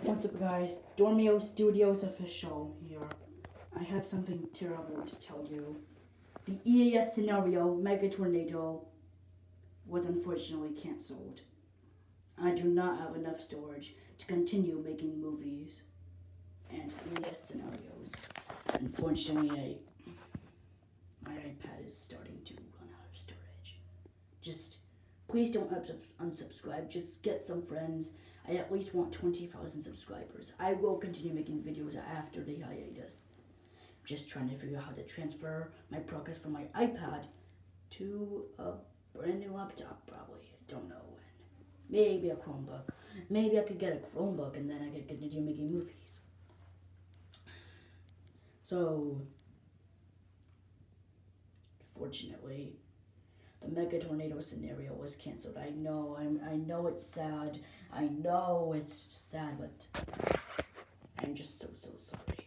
What's up, guys? Dormio Studios official here. I have something terrible to tell you. The EAS scenario, Megatornado, was unfortunately cancelled. I do not have enough storage to continue making movies and EAS scenarios. Unfortunately, my iPad is starting to run out of storage. Just please don't unsubscribe. Just get some friends. I at least want 20,000 subscribers. I will continue making videos after the hiatus. Just trying to figure out how to transfer my progress from my iPad to a brand new laptop, probably. I don't know when. Maybe a Chromebook. Maybe I could get a Chromebook and then I could continue making movies. So, fortunately, the Megatornado scenario was canceled. I know it's sad. I know it's sad, but I'm just so sorry.